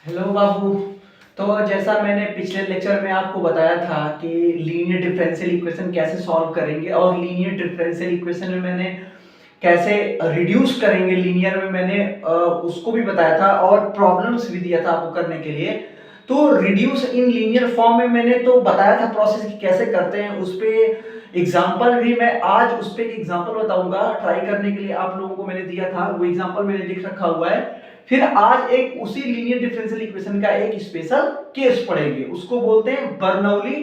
Hello बाबू। तो जैसा मैंने पिछले लेक्चर में आपको बताया था कि लीनियर डिफरेंशियल इक्वेशन कैसे सॉल्व करेंगे और लीनियर डिफरेंशियल इक्वेशन में मैंने कैसे रिड्यूस करेंगे लीनियर में मैंने उसको भी बताया था और प्रॉब्लम्स भी दिया था आपको करने के लिए। तो रिड्यूस इन लीनियर फॉर्म में मैंने तो बताया था प्रोसेस कि कैसे करते हैं, उस पे एग्जांपल भी मैं आज उस पे एक एग्जांपल बताऊंगा ट्राई करने के लिए आप लोगों को मैंने दिया था, वो एग्जांपल मैंने लिख रखा हुआ है। फिर आज एक उसी लीनियर डिफरेंशियल इक्वेशन का एक स्पेशल केस पढ़ेंगे, उसको बोलते हैं बर्नौली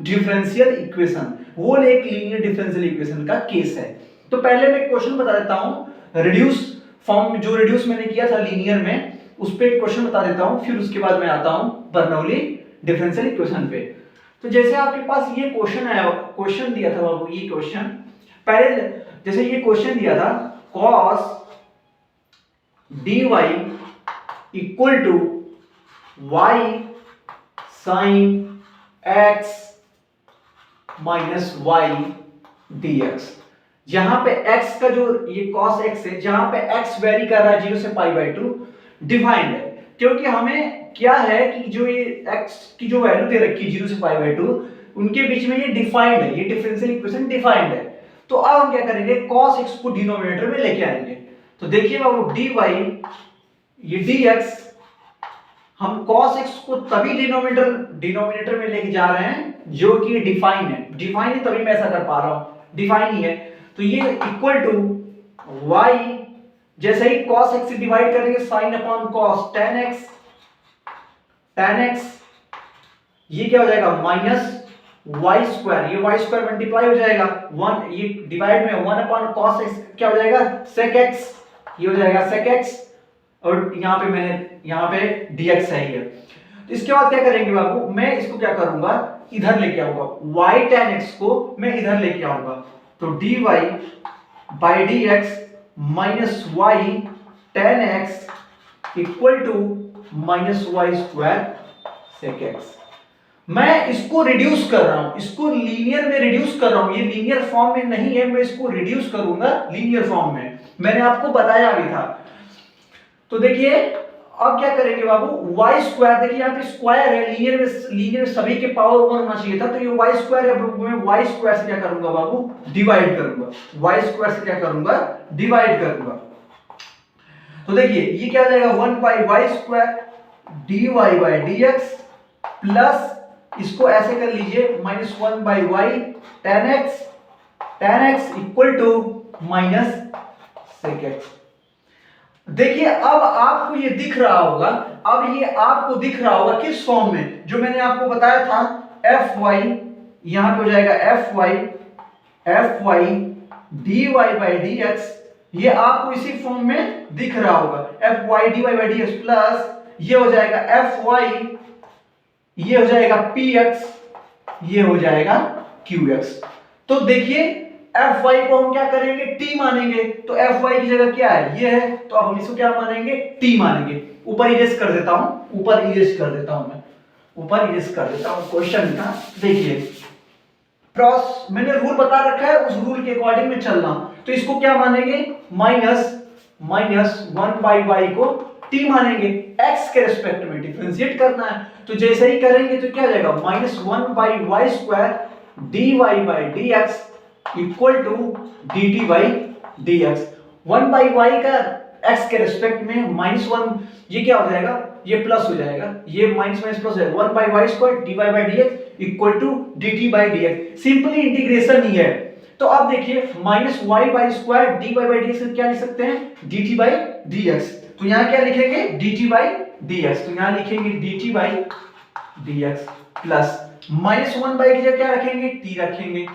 डिफरेंशियल इक्वेशन। वो एक लीनियर डिफरेंशियल इक्वेशन का केस है। तो पहले मैं क्वेश्चन बता देता हूं, रिड्यूस फॉर्म जो रिड्यूस मैंने किया था लीनियर में उस पे एक क्वेश्चन बता देता हूं, फिर उसके बाद मैं आता हूं बर्नौली डिफरेंशियल इक्वेशन पे। तो जैसे आपके पास ये क्वेश्चन आया, क्वेश्चन दिया था बाबू, ये क्वेश्चन पहले जैसे ये क्वेश्चन दिया था cos dy equal to y sin x minus y dx। जहां पे x का जो ये cos x है, जहां पे x वेरी कर रहा है 0 से π/2 डिफाइंड है, क्योंकि हमें क्या है कि जो ये x की जो वैल्यू दे रखी है 0 से π/2 उनके बीच में ये डिफाइंड है, ये डिफरेंशियल इक्वेशन डिफाइंड है। तो अब हम क्या करेंगे, cos x को डिनोमिनेटर में लेके आएंगे। तो देखिए बाबू dy ये dx, हम cos x को तभी डिनोमिनेटर में लेके जा रहे हैं जो कि डिफाइन है, डिफाइन है तभी मैं ऐसा कर पा रहा हूं, डिफाइन ही है। तो ये इक्वल टू y, जैसे ही cos x से डिवाइड करेंगे sin upon cos tan x ये क्या हो जाएगा माइनस वाई स्क्वायर, ये वाई स्क्वायर मल्टीप्लाई हो जाएगा 1, ये डिवाइड में 1 अपॉन cos x क्या हो जाएगा sec x, ये हो जाएगा sec x, और यहाँ पे मैंने यहाँ पे dx है ये। तो इसके बाद क्या करेंगे बाबू, मैं इसको क्या करूंगा इधर लेके आऊंगा, y tan x को मैं इधर लेके आऊंगा। तो dy by dx minus y tan x equal to minus Y square sec x। मैं इसको रिड्यूस कर रहा हूं, इसको लीनियर में रिड्यूस कर रहा हूं, ये लीनियर फॉर्म में नहीं है, मैं इसको रिड्यूस करूंगा लीनियर फॉर्म में, मैंने आपको बताया भी था। तो देखिए अब क्या करेंगे बाबू, y स्क्वायर, देखिए यहां पे स्क्वायर है, लीनियर में सभी के पावर 1 होना चाहिए था, तो ये y स्क्वायर है, मैं y स्क्वायर से क्या करूंगा बाबू डिवाइड करूंगा, y स्क्वायर से क्या करूंगा डिवाइड करूंगा। तो देखिए ये क्या हो जाएगा 1 by Y square dy by dx plus इसको ऐसे कर लीजिए minus 1 by Y tan x equal to minus sec x। देखिए अब आपको ये दिख रहा होगा, अब ये आपको दिख रहा होगा किस फॉर्म में, जो मैंने आपको बताया था fy, यहां पे हो जाएगा fy dy बाई dx, ये आपको इसी फॉर्म में दिख रहा होगा fy dy by dx plus ये हो जाएगा fy, ये हो जाएगा px, ये हो जाएगा qx। तो देखिए fy को हम क्या करेंगे t मानेंगे, तो fy की जगह क्या है ये है, तो अब हम इसको क्या मानेंगे t मानेंगे। ऊपर इरेज कर देता हूं, ऊपर इरेज कर देता हूं, मैं ऊपर इरेज कर देता हूं क्वेश्चन का। देखिए क्रॉस मैंने रूल बता रखा है, उस रूल के अकॉर्डिंग में चलना, तो इसको क्या मानेंगे माइनस 1 बाई वाई को t मानेंगे, x के रेस्पेक्ट में डिफरेंशिएट करना है। तो जैसे ही करेंगे तो क्या हो जाएगा minus 1 by Y square dy by dx equal to dt by dx। 1 by Y का x के रेस्पेक्ट में माइनस 1, ये क्या हो जाएगा ये प्लस हो जाएगा, ये माइनस माइनस प्लस हो जाएगा 1 by Y square dy by dx equal to dt by dx, simply integration ही है। तो अब देखिए minus y by square dy by dx क्या लिख सकते हैं dt बाई dx, तो यहां क्या लिखेंगे dt बाई dx, तो यहां लिखेंगे dt by dx plus minus 1 by की जगह क्या रखेंगे t रखेंगे,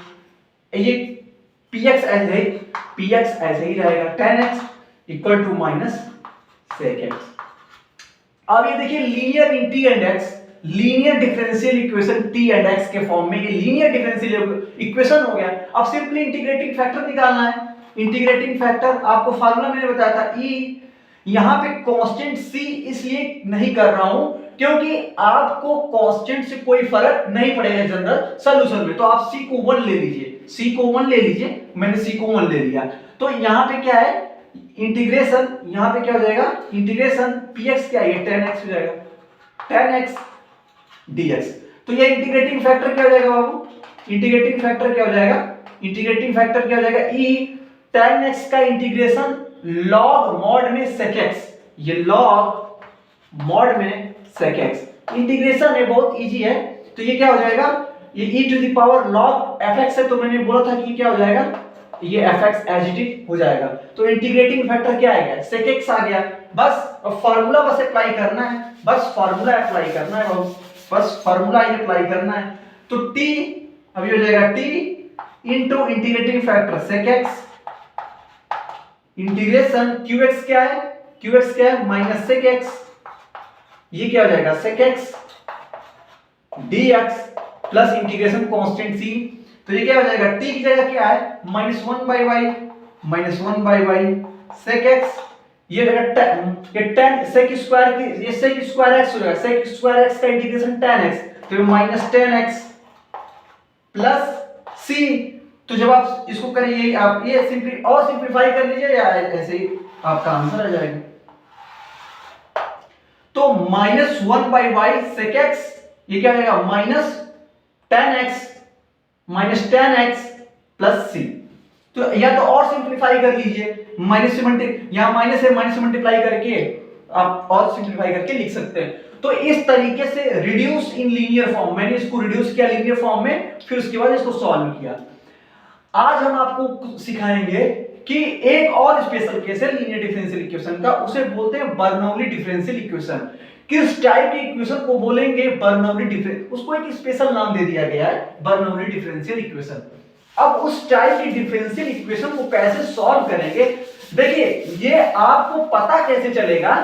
ये px ऐसे ही रहेगा tan x equal to minus sec x। अब ये देखिए linear in t and x, linear differential equation t and x के फॉर्म में, ये लीनियर डिफरेंशियल इक्वेशन हो गया। अब सिंपली इंटीग्रेटिंग फैक्टर निकालना है, इंटीग्रेटिंग फैक्टर आपको फार्मूला मैंने बताया था e, यहां पे कांस्टेंट c इसलिए नहीं कर रहा हूं क्योंकि आपको कांस्टेंट से कोई फर्क नहीं पड़ेगा जनरल सॉल्यूशन में, तो आप c को 1 ले लीजिए, c को 1 ले लीजिए, मैंने c को 1 ले लिया। तो यहां पे क्या है इंटीग्रेशन, यहां पे क्या हो जाएगा इंटीग्रेशन px क्या है tan x हो जाएगा, 10x dx। तो ये इंटीग्रेटिंग फैक्टर क्या हो जाएगा बाबू? इंटीग्रेटिंग फैक्टर क्या हो जाएगा? इंटीग्रेटिंग फैक्टर क्या हो जाएगा? e 10x का इंटीग्रेशन log mod में sec x, ये log mod में sec x इंटीग्रेशन है, बहुत इजी है। तो ये क्या हो जाएगा? ये e to the power log fx है, तो मैंने बोला था कि क्या हो जाएगा, ये fx एज इट इज हो जाएगा। तो इंटीग्रेटिंग फैक्टर क्या आ गया? sec x आ गया। बस अब फार्मूला बस अप्लाई करना है, बस फार्मूला अप्लाई करना है बाबू, बस फार्मूला ही अप्लाई करना है। तो t अभी हो जाएगा t into integrating factor sec x integration qx क्या है? qx क्या है? माइनस sec x, ये क्या हो जाएगा? sec x dx plus integration constant c। तो ये क्या हो जाएगा? t की जगह क्या है? Minus one by Y sec x, ये ये tan sec स्क्वायर की, ये sec स्क्वायर x हो जाएगा, sec स्क्वायर x का इंटीग्रेशन tan x, तो ये minus tan x plus c। तो जब आप इसको करिए, आप ये सिंप्लीफाई कर लीजिए, या ऐसे ही आपका आंसर आ जाएगा। तो minus one by Y sec x, ये क्या हो जाएगा? Minus tan x plus c। तो या तो और सिंप्लीफाई कर लीजिए, माइनस से यहां माइनस है, माइनस से मल्टीप्लाई करके आप और सिंप्लीफाई करके लिख सकते हैं। तो इस तरीके से रिड्यूस इन लीनियर फॉर्म, मैंने इसको रिड्यूस किया लीनियर फॉर्म में, फिर उसके बाद इसको सॉल्व किया। आज हम आपको सिखाएंगे कि एक और स्पेशल केस है लीनियर डिफरेंशियल इक्वेशन का, उसे बोलते हैं बर्नौली डिफरेंशियल इक्वेशन। किस टाइप के इक्वेशन को बोलेंगे? बर्नौली डिफरेंशियल, उसको एक स्पेशल नाम दे दिया गया है, बर्नौली डिफरेंशियल इक्वेशन। अब उस टाइप की डिफरेंशियल इक्वेशन को कैसे सॉल्व करेंगे? देखिए, ये आपको पता कैसे चलेगा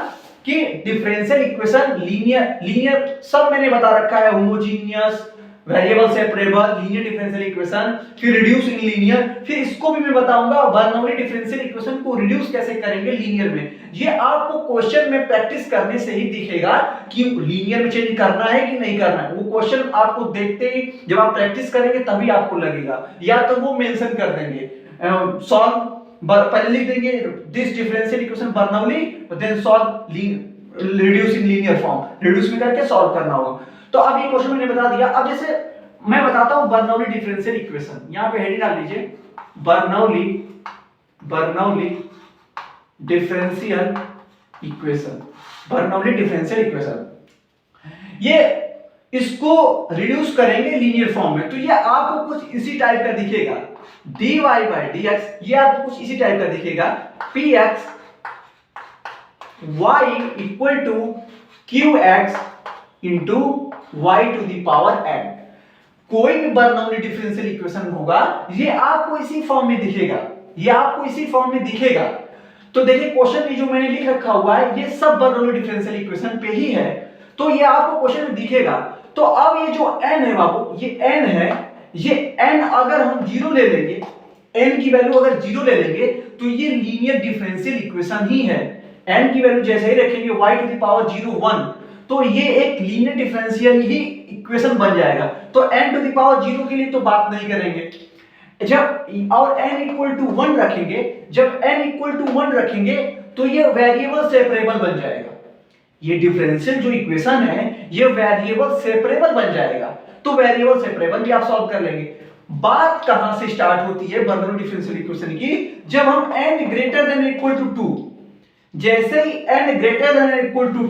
कि डिफरेंशियल इक्वेशन लीनियर सब मैंने बता रखा है, homogeneous, variable separable, linear differential equation, फिर रिड्यूस इन लीनियर, फिर इसको भी मैं बताऊंगा बर्नौली डिफरेंशियल इक्वेशन को रिड्यूस कैसे करेंगे लीनियर में। ये आपको क्वेश्चन में प्रैक्टिस करने से ही दिखेगा कि लीनियर में चेंज करना है कि नहीं करना है। वो क्वेश्चन आपको देखते ही जब आप प्रैक्टिस करेंगे तभी आपको लगेगा, या तो वो मेंशन कर देंगे सॉल्व, पहले लिख देंगे this differential equation Bernoulli, then solve reduce in linear form, reduce में करके सॉल्व करना होगा। तो अब ये क्वेश्चन मैंने बता दिया। अब जैसे मैं बताता हूं बर्नौली डिफरेंशियल इक्वेशन, यहां पे हेडिंग डाल लीजिए Bernoulli differential equation, Bernoulli differential equation. ये इसको रिड्यूस करेंगे लीनियर फॉर्म में, तो ये आपको कुछ इसी टाइप का दिखेगा, dy by dx, ये आपको कुछ इसी टाइप का दिखेगा, px y equal to qx into y to the power n। कोई भी बर्नौली डिफरेंशियल इक्वेशन होगा, ये आपको इसी फॉर्म में दिखेगा, ये आपको इसी फॉर्म में दिखेगा। तो देखिए क्वेश्चन में जो मैंने लिख रखा हुआ है, ये सब बर्नौली डिफरेंशियल इक्वेशन पे ही है, तो ये आपको क्वेश्चन में दिखेगा। तो अब ये जो n है बाबू, ये n है, ये n अगर हम जीरो ले लेंगे, n की वैल्यू अगर जीरो ले लेंगे, तो ये लीनियर डिफरेंशियल इक्वेशन ही है। n की वैल्यू जैसे ही रखेंगे y टू द पावर 0 1, तो ये एक लीनियर डिफरेंशियल ही इक्वेशन बन जाएगा। तो n टू द पावर 0 के लिए तो बात नहीं करेंगे, जब और n इक्वल टू 1 रखेंगे, जब n इक्वल टू 1 रखेंगे तो ये वेरिएबल सेपरेबल बन जाएगा। ये डिफरेंशियल जो इक्वेशन है, ये वेरिएबल सेपरेबल बन जाएगा। तो वेरिएबल सेपरेबल भी आप सॉल्व कर लेंगे। बात कहां से स्टार्ट होती है बर्नौली डिफरेंशियल इक्वेशन की? जब हम n greater than equal to 2, जैसे ही n greater than equal to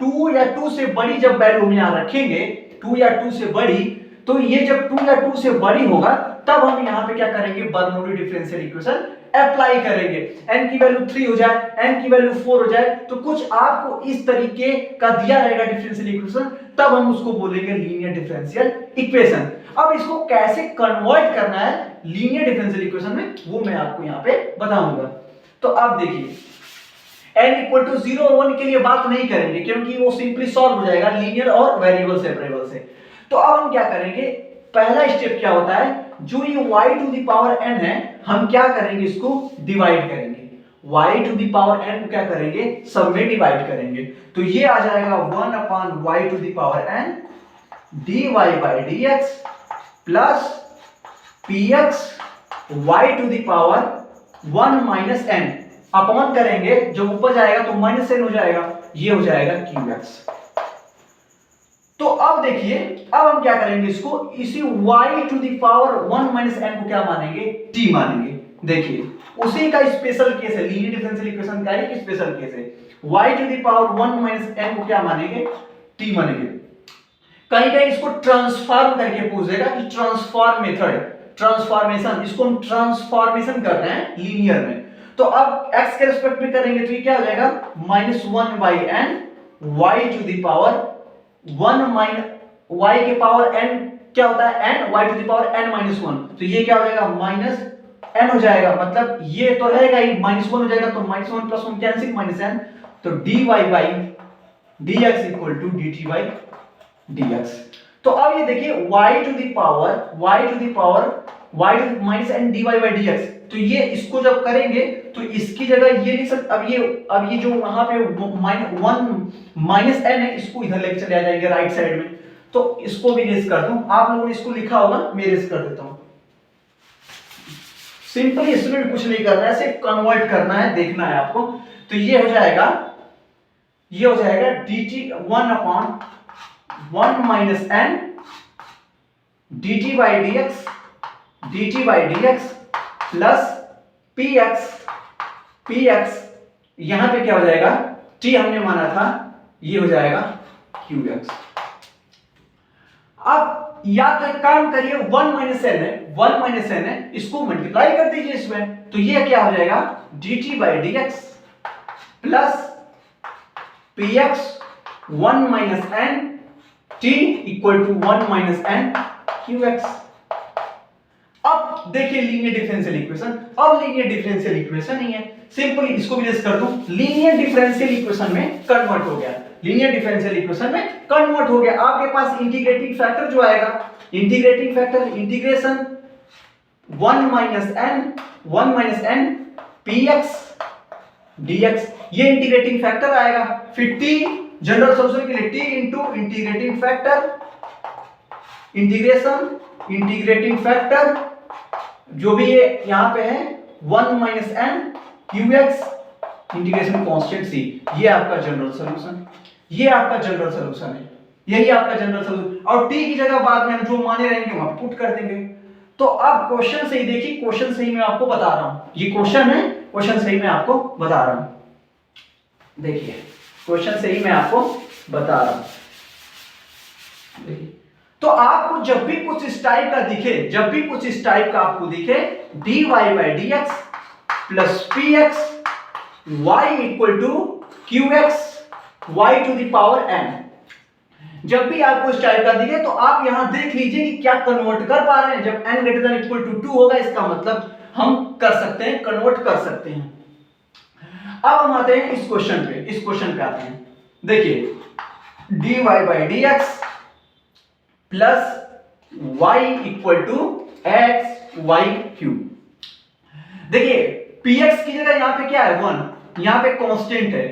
2 या 2 से बड़ी जब वैल्यू हम यहां रखेंगे, 2 या 2 से बड़ी, तो ये जब 2 या 2 से बड़ी होगा, तब हम यहां पे क्या करेंगे? बर्नौली डिफरेंशियल इक्वेशन अप्लाई करेंगे। n की वैल्यू 3 हो जाए, n की वैल्यू 4 हो जाए, तो कुछ आपको इस तरीके का दिया रहेगा डिफरेंशियल इक्वेशन, तब हम उसको बोलेंगे लीनियर डिफरेंशियल इक्वेशन। अब इसको कैसे कन्वर्ट करना है लीनियर डिफरेंशियल इक्वेशन में, वो मैं आपको यहां पे बताऊंगा। तो अब देखिए, n इक्वल टू 0 और 1 के लिए बात नहीं करेंगे, क्योंकि वो सिंपली सॉल्व हो जाएगा लीनियर और वेरिएबल सेपरेबल से। तो अब हम क्या करेंगे? पहला स्टेप क्या होता है, जो ये y to the power n है, हम क्या करेंगे? इसको डिवाइड करेंगे। y to the power n को क्या करेंगे? सब में डिवाइड करेंगे। तो ये आ जाएगा 1 upon y to the power n dy by dx plus px y to the power 1 minus n, upon करेंगे, जो ऊपर जाएगा तो माइनस n हो जाएगा, ये हो जाएगा qx। तो अब देखिए, अब हम क्या करेंगे, इसको इसी y to the power 1 minus n को क्या मानेंगे, t मानेंगे। देखिए उसी का स्पेशल केस है, लीनियर डिफरेंशियल इक्वेशन का एक स्पेशल केस है। y to the power 1 minus n को क्या मानेंगे, t मानेंगे। कहीं कहीं इसको ट्रांसफॉर्म करके पूछेगा कि ट्रांसफॉर्म मेथड, ट्रांसफॉर्मेशन, इसको हम ट्रांसफॉर्मेशन कर रहे हैं लीनियर में। तो अब x के रिस्पेक्ट में करेंगे तो ये क्या हो जाएगा, -1/n y to the power 1 minus y के पावर n क्या होता है, n, y to the power n minus 1। तो ये क्या हो जाएगा, माइनस n हो जाएगा, मतलब ये तो रहेगा ही, -1 हो जाएगा, तो -1 + 1 कैंसिल, -n, तो dy by dx equal to dt by dx। तो अब ये देखिए y to the power y minus n dy by dx, तो ये इसको जब करेंगे तो इसकी जगह ये लिख सकते, अब ये जो वहां पे 1 माइनस n है, इसको इधर लेके चले आ जाएंगे राइट साइड में। तो इसको भी रेस कर दूं, आप लोगों ने इसको लिखा होगा, मैं रेस कर देता हूं। सिंपली इसमें भी कुछ नहीं करना है, सिर्फ कन्वर्ट करना है, देखना है आपको। तो ये हो जाएगा dt 1/1 minus n dt by dx plus px यहां पे क्या हो जाएगा, t हमने माना था, ये हो जाएगा qx। अब या तो एक काम करिए, 1 माइनस n है, इसको मल्टीप्लाई कर दीजिए इसमें, तो ये क्या हो जाएगा, dt by dx plus px 1 minus n t equal to 1 minus n qx। अब देखिए लीनियर डिफरेंशियल इक्वेशन, अब लीनियर डिफरेंशियल इक्वेशन ही है, सिंपली इसको भी रेस कर दूं, लीनियर डिफरेंशियल इक्वेशन में कन्वर्ट हो गया, लीनियर डिफरेंशियल इक्वेशन में कन्वर्ट हो गया। आपके पास इंटीग्रेटिंग फैक्टर जो आएगा, integrating factor integration 1 minus n px dx, ये इंटीग्रेटिंग फैक्टर आएगा। फिर t जनरल सॉल्यूशन के लिए t into integrating factor, integrating factor जो भी ये यहां पे है 1 minus n qx integration constant c, ये आपका जनरल सॉल्यूशन, ये आपका जनरल सॉल्यूशन है, यही आपका जनरल सॉल्यूशन। और t की जगह बाद में हम जो माने रहेंगे वहां पुट कर देंगे। तो अब क्वेश्चन से ही देखिए, क्वेश्चन से ही मैं आपको बता रहा हूं, ये क्वेश्चन है, क्वेश्चन से ही मैं आपको बता रहा हूं। देखिए क्वेश्चन से ही मैं आपको बता रहा हूं। देखिए तो आपको जब भी कुछ इस टाइप का दिखे, जब भी कुछ इस टाइप का आपको दिखे, dy by dx plus px y equal to qx y to the power n, जब भी आपको इस टाइप का दिखे तो आप यहां देख लीजिए कि क्या कन्वर्ट कर पा रहे हैं। जब n greater than equal to 2 होगा, इसका मतलब हम कर सकते हैं, कन्वर्ट कर सकते हैं। अब हम आते हैं इस क्वेश्चन पे आते हैं। देखिए dy by dx plus y equal to X Y cube. देखिए px की जगह यहां पे क्या है, 1, यहां पे कांस्टेंट है,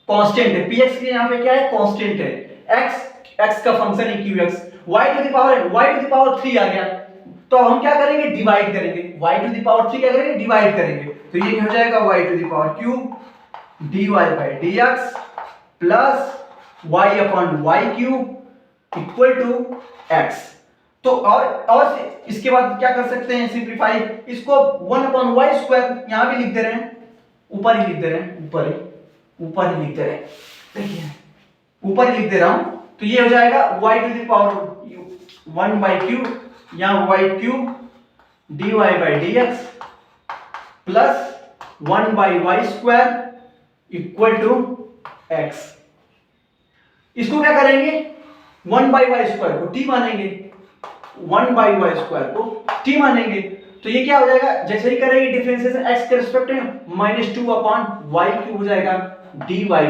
px की यहां पे क्या है, कांस्टेंट है, x का फंक्शन है qx, y to the power 3 आ गया। तो अब हम क्या करेंगे, डिवाइड करेंगे, y टू द पावर 3 क्या करेंगे, डिवाइड करेंगे। तो ये हो जाएगा y to the power cube dy by dx plus y upon y cube equal to x। तो और इसके बाद क्या कर सकते हैं, सिंपलीफाई इसको 1 अपॉन y स्क्वायर यहां भी लिख दे रहे हैं, ऊपर ही लिख दे रहे हैं, ऊपर ही लिख दे रहे हैं, देखिए ऊपर ही लिख दे रहा हूं। तो ये हो जाएगा y to the power 1 by cube, यहां y cube dy by dx plus 1 by y square equal to x। इसको क्या करेंगे, 1 बाई वाई स्क्वायर को t मानेंगे, 1 बाई वाई स्क्वायर को t मानेंगे। तो ये क्या हो जाएगा, जैसे ही करेंगे डिफरेंशिएशन x के रिस्पेक्ट में -2 अपॉन y क्यूब हो जाएगा dy by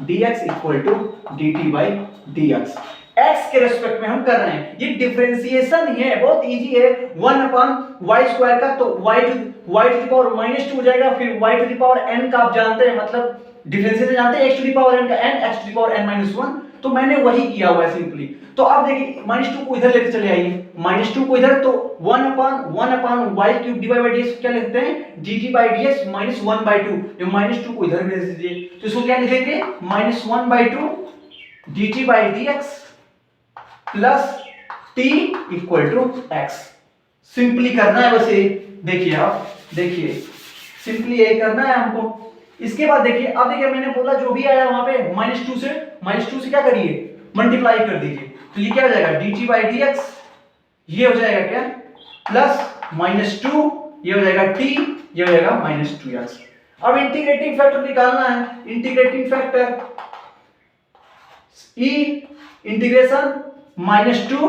dx equal to dt by dx। x के रिस्पेक्ट में हम कर रहे हैं, ये डिफरेंशिएशन ही है, बहुत इजी है। 1 अपॉन y स्क्वायर का तो y टू द पावर -2 हो जाएगा, फिर y to the power n का आप जानते हैं, मतलब डिफरेंशिएशन जानते हैं, x to the power n का n, x to the power n -1, तो मैंने वही किया हुआ है सिंपली। तो अब देखिए -2 को इधर लेके चले आइए, -2 को इधर, तो 1 upon y cube dy by dx क्या लिखते हैं, dt बाई dx -1/2, ये -2 को इधर भेज दीजिए, तो इसको क्या लिखेंगे, -1/2 dt by dx plus T equal to X. Simply करना है बस ये, देखिए आप देखिए सिंपली ये करना है हमको। इसके बाद देखिए, अब देखिए मैंने बोला जो भी आया वहां पे -2 से क्या करिए, मल्टीप्लाई कर दीजिए। तो ये क्या हो जाएगा dt बाई डी एक्स, ये हो जाएगा क्या प्लस -2, ये हो जाएगा t, ये हो जाएगा -2x। अब इंटीग्रेटिंग फैक्टर निकालना है। Integrating factor e integration -2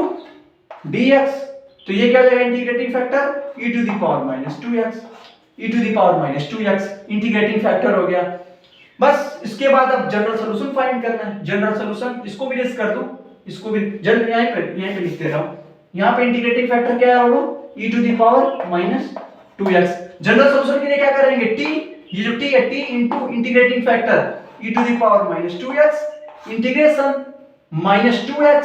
dx, तो ये क्या हो जाएगा integrating factor e to the power -2x, e to the power -2x integrating factor हो गया। बस इसके बाद अब जनरल सॉल्यूशन फाइंड करना है। जनरल सॉल्यूशन इसको भी रेस कर दूं, इसको भी जनरल यहीं पे लिख दे रहा हूं। यहां पे इंटीग्रेटिंग फैक्टर क्या है वो e to the power -2x। General solution के लिए क्या करेंगे t, ये जो t है t into integrating factor e to the power -2x integration -2x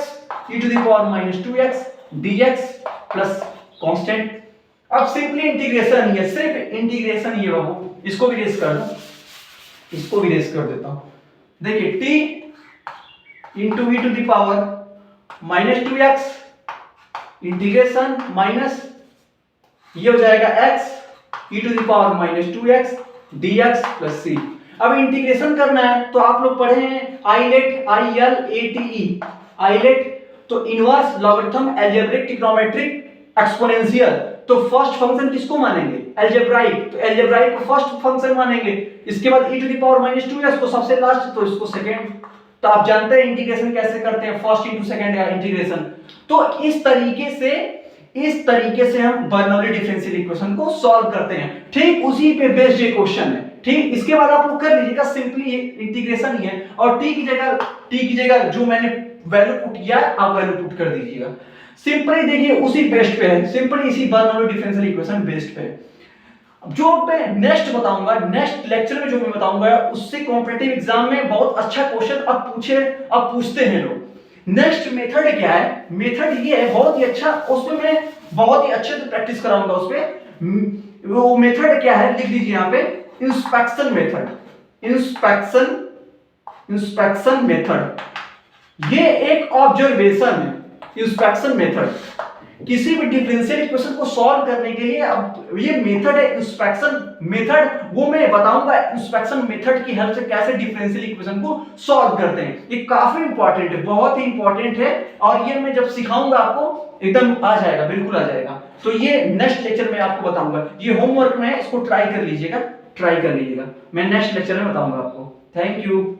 e to the power -2x dx plus constant. अब सिंपली इंटीग्रेशन ही है, सिर्फ इंटीग्रेशन ही है बाबू। इसको भी रेस कर दूं, इसको भी रेस कर देता हूं। देखिए t into e to the power -2x integration minus, ये हो जाएगा x e to the power -2x dx plus c। अब इंटीग्रेशन करना है तो आप लोग पढ़े हैं आइलेट, आइलेट, तो inverse logarithm algebraic trigonometric exponential. तो फर्स्ट फंक्शन किसको मानेंगे अलजेब्राइक, तो अलजेब्राइक को फर्स्ट फंक्शन मानेंगे। इसके बाद e to the power -2x को सबसे लास्ट, तो इसको सेकंड। तो आप जानते हैं इंटीग्रेशन कैसे करते हैं, फर्स्ट इंटू सेकंड का इंटीग्रेशन। तो इस तरीके से हम बर्नौली डिफरेंशियल इक्वेशन को सॉल्व करते हैं। ठीक उसी पे बेस्ड ये क्वेश्चन है। ठीक, इसके बाद आप लोग कर लीजिएगा, सिंपली इंटीग्रेशन ही है और t की जगह जो मैंने वैल्यू पुट किया आप वैल्यू पुट कर दीजिएगा। सिंपली देखिए उसी बेस्ड पे है, सिंपली इसी बर्नौली डिफरेंशियल इक्वेशन बेस्ड पे है। जो मैं नेक्स्ट बताऊंगा, नेक्स्ट लेक्चर में जो मैं बताऊंगा उससे कॉम्पिटिटिव एग्जाम में बहुत अच्छा क्वेश्चन अब पूछते हैं लोग। नेक्स्ट मेथड क्या है, मेथड ये है बहुत ही अच्छा, उसमें मैं बहुत ही अच्छे से प्रैक्टिस कराऊंगा। उसपे वो मेथड क्या है लिख लीजिए यहाँ पे, इंस्पेक्शन मेथड, इंस्पेक्शन मेथड। ये एक ऑब्जर्वेशन है इंस्पेक्शन मेथड। किसी भी डिफरेंशियल इक्वेशन को सॉल्व करने के लिए अब ये मेथड है इंस्पेक्शन मेथड, वो मैं बताऊंगा इंस्पेक्शन मेथड की हेल्प से कैसे डिफरेंशियल इक्वेशन को सॉल्व करते हैं। ये काफी इंपॉर्टेंट है, बहुत ही इंपॉर्टेंट है और ये मैं जब सिखाऊंगा आपको एकदम आ जाएगा, बिल्कुल आ जाएगा। तो ये नेक्स्ट लेक्चर में आपको बताऊंगा। ये होमवर्क में है, इसको ट्राई कर लीजिएगा, मैं नेक्स्ट लेक्चर में बताऊंगा आपको। Thank you.